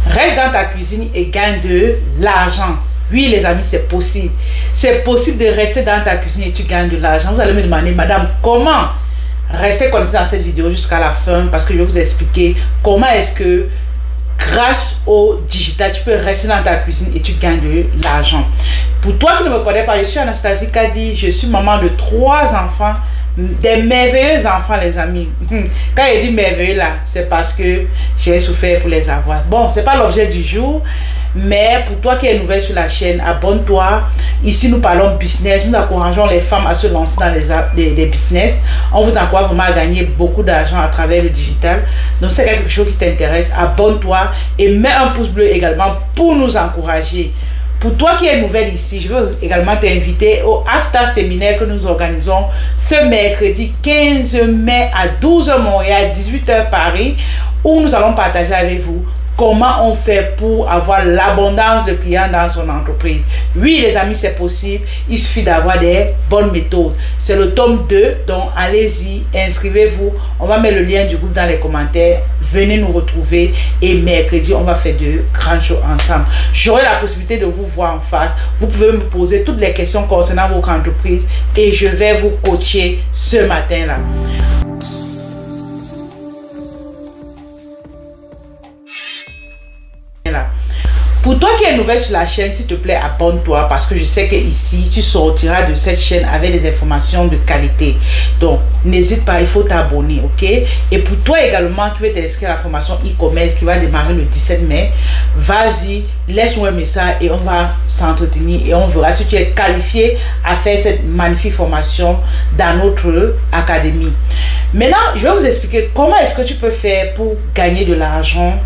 Reste dans ta cuisine et gagne de l'argent. Oui, les amis, c'est possible. C'est possible de rester dans ta cuisine et tu gagnes de l'argent. Vous allez me demander, madame, comment? Restez connectés dans cette vidéo jusqu'à la fin parce que je vais vous expliquer comment est-ce que grâce au digital, tu peux rester dans ta cuisine et tu gagnes de l'argent. Pour toi qui ne me connais pas, je suis Anastasie Kadi, je suis maman de 3 enfants, des merveilleux enfants, les amis. Quand je dis merveilleux là, c'est parce que j'ai souffert pour les avoir. Bon, c'est pas l'objet du jour, mais pour toi qui es nouvelle sur la chaîne, abonne-toi. Ici, nous parlons business. Nous encourageons les femmes à se lancer dans les business. On vous encourage vraiment à gagner beaucoup d'argent à travers le digital. Donc, c'est quelque chose qui t'intéresse, abonne-toi et mets un pouce bleu également pour nous encourager. Pour toi qui es nouvelle ici, je veux également t'inviter au After Séminaire que nous organisons ce mercredi 15 mai à 12h Montréal, 18h Paris, où nous allons partager avec vous comment on fait pour avoir l'abondance de clients dans son entreprise. Oui, les amis, c'est possible. Il suffit d'avoir des bonnes méthodes. C'est le tome 2, donc allez-y, inscrivez-vous. On va mettre le lien du groupe dans les commentaires. Venez nous retrouver et mercredi, on va faire de grandes choses ensemble. J'aurai la possibilité de vous voir en face. Vous pouvez me poser toutes les questions concernant votre entreprise et je vais vous coacher ce matin-là. Pour toi qui es nouvelle sur la chaîne, s'il te plaît, abonne-toi parce que je sais que ici, tu sortiras de cette chaîne avec des informations de qualité. Donc, n'hésite pas, il faut t'abonner, ok? Et pour toi également qui veux t'inscrire à la formation e-commerce qui va démarrer le 17 mai, vas-y, laisse-moi un message et on va s'entretenir et on verra si tu es qualifié à faire cette magnifique formation dans notre académie. Maintenant, je vais vous expliquer comment est-ce que tu peux faire pour gagner de l'argent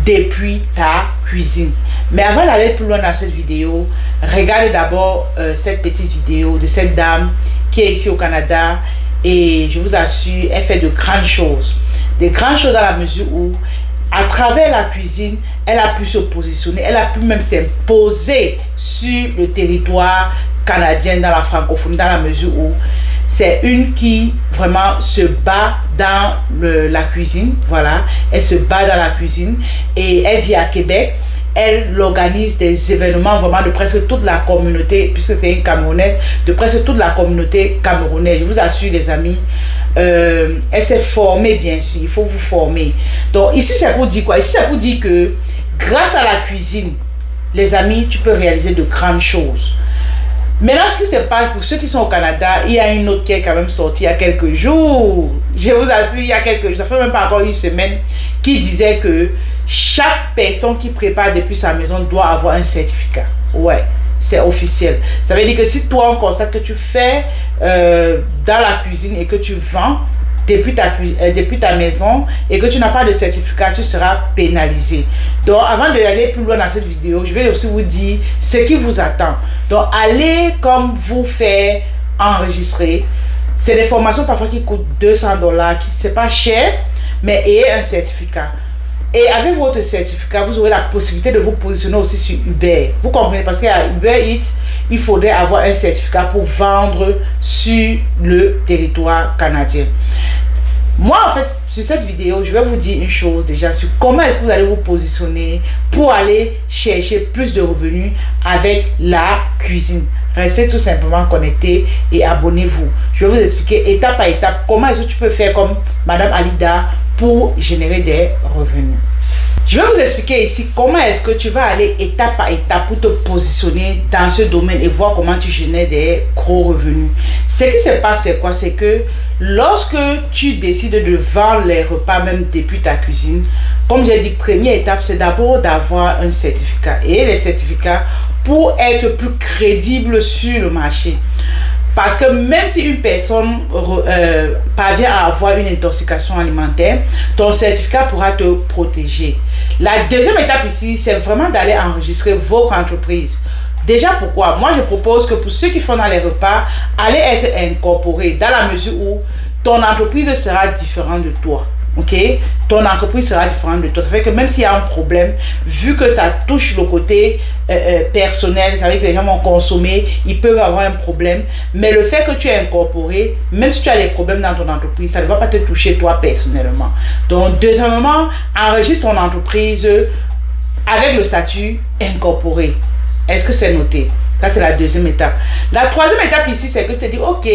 depuis ta cuisine. Mais avant d'aller plus loin dans cette vidéo, regarde d'abord cette petite vidéo de cette dame qui est ici au Canada et je vous assure, elle fait de grandes choses. Des grandes choses dans la mesure où, à travers la cuisine, elle a pu se positionner, elle a pu même s'imposer sur le territoire canadien dans la francophonie, dans la mesure où c'est une qui vraiment se bat dans la cuisine. Voilà, elle se bat dans la cuisine et elle vit à Québec. Elle organise des événements vraiment de presque toute la communauté, puisque c'est une Camerounaise, de presque toute la communauté camerounaise. Je vous assure, les amis, elle s'est formée, bien sûr. Il faut vous former. Donc ici, c'est pour dire quoi? Ici, c'est pour dire que grâce à la cuisine, les amis, tu peux réaliser de grandes choses. Maintenant, ce qui se passe pour ceux qui sont au Canada, il y a une autre qui est quand même sortie il y a quelques jours. Je vous assure, il y a quelques jours, ça fait même pas encore une semaine, qui disait que chaque personne qui prépare depuis sa maison doit avoir un certificat. Ouais, c'est officiel. Ça veut dire que si toi, on constate que tu fais dans la cuisine et que tu vends depuis ta maison et que tu n'as pas de certificat, tu seras pénalisé. Donc, avant d'aller plus loin dans cette vidéo, je vais aussi vous dire ce qui vous attend. Donc, allez comme vous faire enregistrer. C'est des formations parfois qui coûtent 200 $, qui c'est pas cher, mais ayez un certificat. Et avec votre certificat, vous aurez la possibilité de vous positionner aussi sur Uber. Vous comprenez? Parce qu'à Uber Eats, il faudrait avoir un certificat pour vendre sur le territoire canadien. Moi, en fait, sur cette vidéo, je vais vous dire une chose déjà sur comment est-ce que vous allez vous positionner pour aller chercher plus de revenus avec la cuisine. Restez tout simplement connectés et abonnez-vous. Je vais vous expliquer étape par étape comment est-ce que tu peux faire comme Madame Alida pour générer des revenus. Je vais vous expliquer ici comment est-ce que tu vas aller étape par étape pour te positionner dans ce domaine et voir comment tu génères des gros revenus. Ce qui se passe, c'est quoi? C'est que lorsque tu décides de vendre les repas même depuis ta cuisine, comme j'ai dit, première étape, c'est d'abord d'avoir un certificat. Et les certificats pour être plus crédible sur le marché. Parce que même si une personne parvient à avoir une intoxication alimentaire, ton certificat pourra te protéger. La deuxième étape ici, c'est vraiment d'aller enregistrer votre entreprise. Déjà, pourquoi? Moi, je propose que pour ceux qui font dans les repas, allez être incorporés dans la mesure où ton entreprise sera différente de toi. Ok, ton entreprise sera différente de toi. Ça fait que même s'il y a un problème, vu que ça touche le côté personnel, ça veut dire que les gens vont consommer, ils peuvent avoir un problème. Mais le fait que tu es incorporé, même si tu as des problèmes dans ton entreprise, ça ne va pas te toucher toi personnellement. Donc, deuxièmement, enregistre ton entreprise avec le statut incorporé. Est-ce que c'est noté? Ça, c'est la deuxième étape. La troisième étape ici, c'est que tu te dis, ok,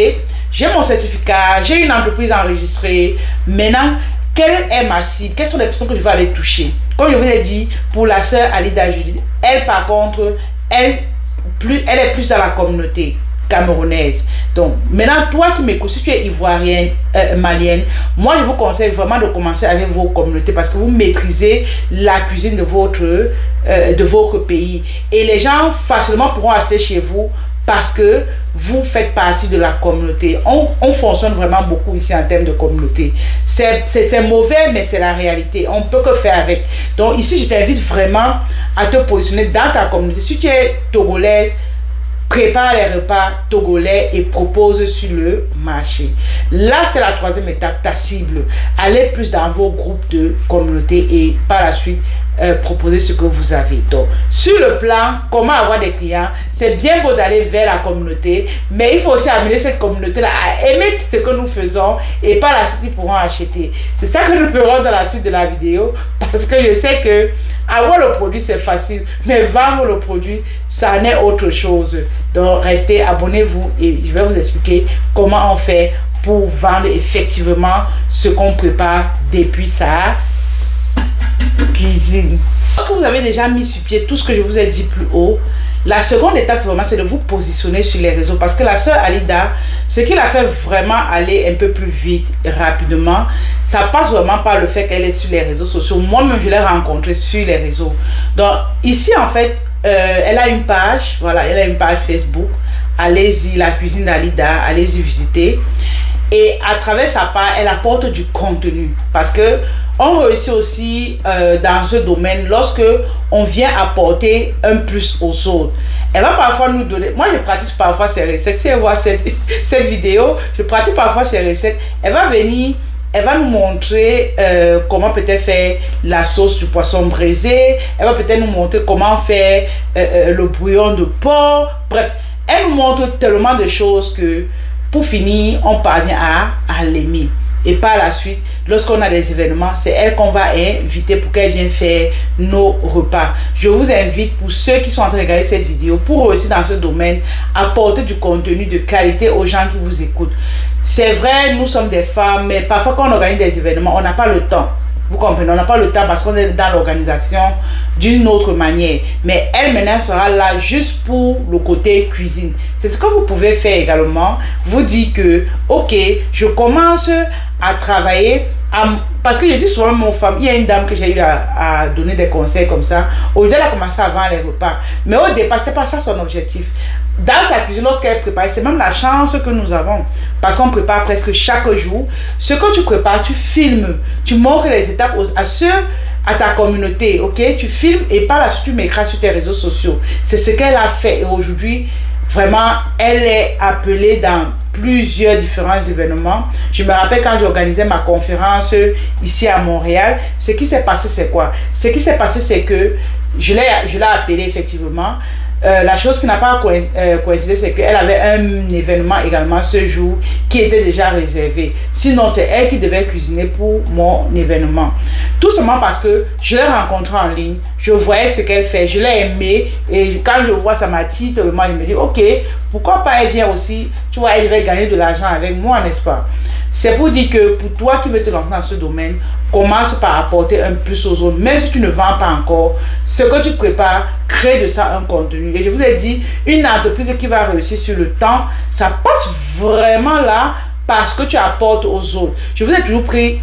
j'ai mon certificat, j'ai une entreprise enregistrée. Maintenant, quelle est ma cible? Quelles sont les personnes que je vais aller toucher? Comme je vous ai dit, pour la sœur Alida Judith, elle, par contre, elle est plus dans la communauté camerounaise. Donc, maintenant, toi qui m'écoutes, si tu es ivoirienne, malienne, moi, je vous conseille vraiment de commencer avec vos communautés parce que vous maîtrisez la cuisine de votre pays. Et les gens facilement pourront acheter chez vous parce que vous faites partie de la communauté. On fonctionne vraiment beaucoup ici en termes de communauté. C'est mauvais, mais c'est la réalité. On ne peut que faire avec. Donc, ici, je t'invite vraiment à te positionner dans ta communauté. Si tu es togolaise, prépare les repas togolais et propose sur le marché. Là, c'est la troisième étape, ta cible. Allez plus dans vos groupes de communauté et par la suite, proposer ce que vous avez. Donc, sur le plan, comment avoir des clients, c'est bien beau d'aller vers la communauté, mais il faut aussi amener cette communauté-là à aimer ce que nous faisons et par la suite, ils pourront acheter. C'est ça que nous ferons dans la suite de la vidéo parce que je sais que avoir le produit, c'est facile, mais vendre le produit, ça en est autre chose. Donc, restez, abonnez-vous et je vais vous expliquer comment on fait pour vendre effectivement ce qu'on prépare depuis sa cuisine. Lorsque vous avez déjà mis sur pied tout ce que je vous ai dit plus haut, la seconde étape, c'est de vous positionner sur les réseaux. Parce que la sœur Alida, ce qui l'a fait vraiment aller un peu plus vite, rapidement, ça passe vraiment par le fait qu'elle est sur les réseaux sociaux. Moi-même, je l'ai rencontrée sur les réseaux. Donc, ici, en fait, elle a une page, voilà, elle a une page Facebook. Allez-y, la cuisine d'Alida, allez-y visiter. Et à travers sa page, elle apporte du contenu. Parce que on réussit aussi dans ce domaine lorsque on vient apporter un plus aux autres. Elle va parfois nous donner, moi je pratique parfois ses recettes. Si elle voit cette vidéo, je pratique parfois ses recettes. Elle va venir, elle va nous montrer comment peut-être faire la sauce du poisson braisé. Elle va peut-être nous montrer comment faire le bouillon de porc. Bref, elle nous montre tellement de choses que pour finir, on parvient à l'aimer. Et par la suite, lorsqu'on a des événements, c'est elle qu'on va inviter pour qu'elle vienne faire nos repas. Je vous invite, pour ceux qui sont en train de regarder cette vidéo, pour réussir dans ce domaine, apporter du contenu de qualité aux gens qui vous écoutent. C'est vrai, nous sommes des femmes, mais parfois quand on organise des événements, on n'a pas le temps. Vous comprenez, on n'a pas le temps parce qu'on est dans l'organisation d'une autre manière. Mais elle maintenant sera là juste pour le côté cuisine. C'est ce que vous pouvez faire également. Vous dites que, ok, je commence à travailler. Parce que je dis souvent à mon femme, il y a une dame que j'ai eu à donner des conseils comme ça. Au-delà, elle a commencé à vendre les repas. Mais au départ, ce n'était pas ça son objectif. Dans sa cuisine, lorsqu'elle prépare, c'est même la chance que nous avons. Parce qu'on prépare presque chaque jour. Ce que tu prépares, tu filmes. Tu montres les étapes à ta communauté. Ok? Tu filmes et par la suite, tu m'écris sur tes réseaux sociaux. C'est ce qu'elle a fait. Et aujourd'hui, vraiment, elle est appelée dans plusieurs différents événements. Je me rappelle quand j'organisais ma conférence ici à Montréal, ce qui s'est passé, c'est quoi? Ce qui s'est passé, c'est que je l'ai appelée effectivement. La chose qui n'a pas coïncidé, c'est qu'elle avait un événement également ce jour qui était déjà réservé. Sinon, c'est elle qui devait cuisiner pour mon événement. Tout simplement parce que je l'ai rencontrée en ligne, je voyais ce qu'elle fait, je l'ai aimée et quand je vois ça m'attire, je me dis, ok, pourquoi pas elle vient aussi, tu vois, elle va gagner de l'argent avec moi, n'est-ce pas? C'est pour dire que pour toi qui veux te lancer dans ce domaine, commence par apporter un plus aux autres. Même si tu ne vends pas encore, ce que tu prépares, crée de ça un contenu. Et je vous ai dit, une entreprise qui va réussir sur le temps, ça passe vraiment là parce que tu apportes aux autres. Je vous ai toujours pris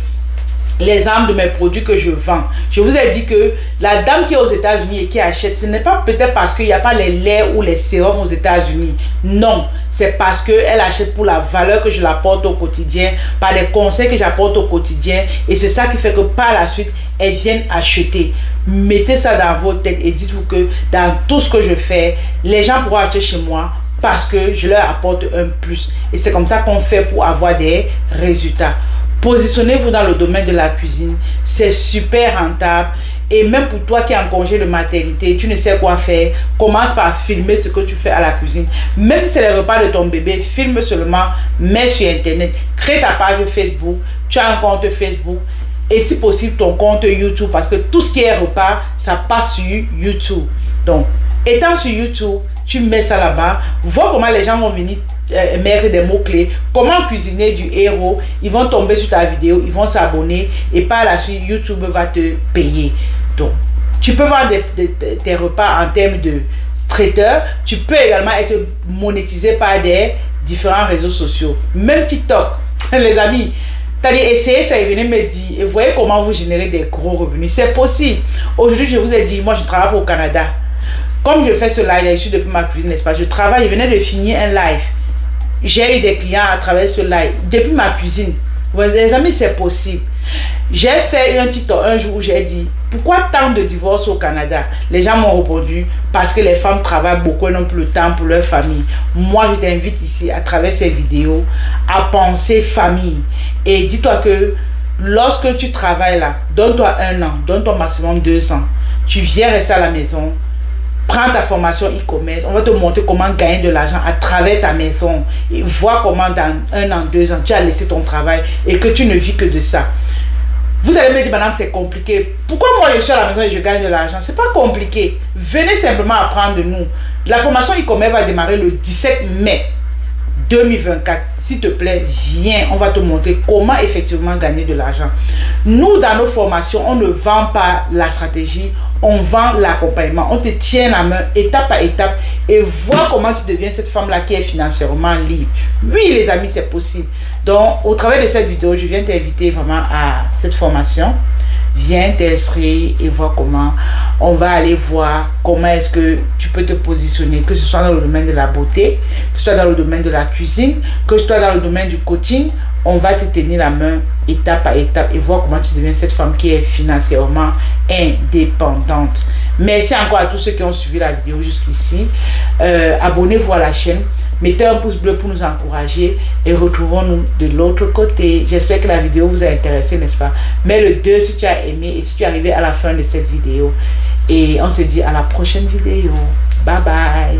l'exemple de mes produits que je vends. Je vous ai dit que la dame qui est aux États-Unis et qui achète, ce n'est pas peut-être parce qu'il n'y a pas les laits ou les sérums aux États-Unis. Non, c'est parce qu'elle achète pour la valeur que je l'apporte au quotidien, par les conseils que j'apporte au quotidien. Et c'est ça qui fait que par la suite, elles viennent acheter. Mettez ça dans votre tête et dites-vous que dans tout ce que je fais, les gens pourront acheter chez moi parce que je leur apporte un plus. Et c'est comme ça qu'on fait pour avoir des résultats. Positionnez-vous dans le domaine de la cuisine. C'est super rentable. Et même pour toi qui es en congé de maternité, tu ne sais quoi faire, commence par filmer ce que tu fais à la cuisine. Même si c'est les repas de ton bébé, filme seulement, mets sur Internet. Crée ta page Facebook. Tu as un compte Facebook. et si possible ton compte YouTube, parce que tout ce qui est repas, ça passe sur YouTube. Donc, étant sur YouTube, tu mets ça là-bas, vois comment les gens vont venir mettre des mots-clés, comment cuisiner du héros, ils vont tomber sur ta vidéo, ils vont s'abonner et par la suite, YouTube va te payer. Donc, tu peux vendre tes repas en termes de traiteur, tu peux également être monétisé par des différents réseaux sociaux, même TikTok. Les amis, t'as dit essayez ça et venez me dire et voyez comment vous générez des gros revenus. C'est possible. Aujourd'hui, je vous ai dit, moi je travaille au Canada. Comme je fais ce live, je suis depuis ma cuisine, n'est-ce pas? Je travaille, je venais de finir un live. J'ai eu des clients à travers ce live depuis ma cuisine. Les amis, c'est possible. J'ai fait un TikTok un jour où j'ai dit pourquoi tant de divorces au Canada? Les gens m'ont répondu parce que les femmes travaillent beaucoup et n'ont plus le temps pour leur famille. Moi, je t'invite ici à travers ces vidéos à penser famille. Et dis-toi que lorsque tu travailles là, donne-toi 1 an, donne-toi maximum 2 ans. Tu viens rester à la maison. Prends ta formation e-commerce, on va te montrer comment gagner de l'argent à travers ta maison et voir comment dans 1 an, 2 ans, tu as laissé ton travail et que tu ne vis que de ça. Vous allez me dire, madame, c'est compliqué. Pourquoi moi je suis à la maison et je gagne de l'argent? C'est pas compliqué. Venez simplement apprendre de nous. La formation e-commerce va démarrer le 17 mai 2024. S'il te plaît, viens, on va te montrer comment effectivement gagner de l'argent. Nous, dans nos formations, on ne vend pas la stratégie, on vend l'accompagnement. On te tient la main étape par étape et vois comment tu deviens cette femme-là qui est financièrement libre. Oui, les amis, c'est possible. Donc, au travers de cette vidéo, je viens t'inviter vraiment à cette formation. Viens t'inscrire et voir comment on va aller voir comment est-ce que tu peux te positionner, que ce soit dans le domaine de la beauté, que ce soit dans le domaine de la cuisine, que ce soit dans le domaine du coaching. On va te tenir la main étape par étape et voir comment tu deviens cette femme qui est financièrement indépendante. Merci encore à tous ceux qui ont suivi la vidéo jusqu'ici. Abonnez-vous à la chaîne. Mettez un pouce bleu pour nous encourager et retrouvons-nous de l'autre côté. J'espère que la vidéo vous a intéressé, n'est-ce pas? Mets le 2 si tu as aimé et si tu es arrivé à la fin de cette vidéo. Et on se dit à la prochaine vidéo. Bye bye.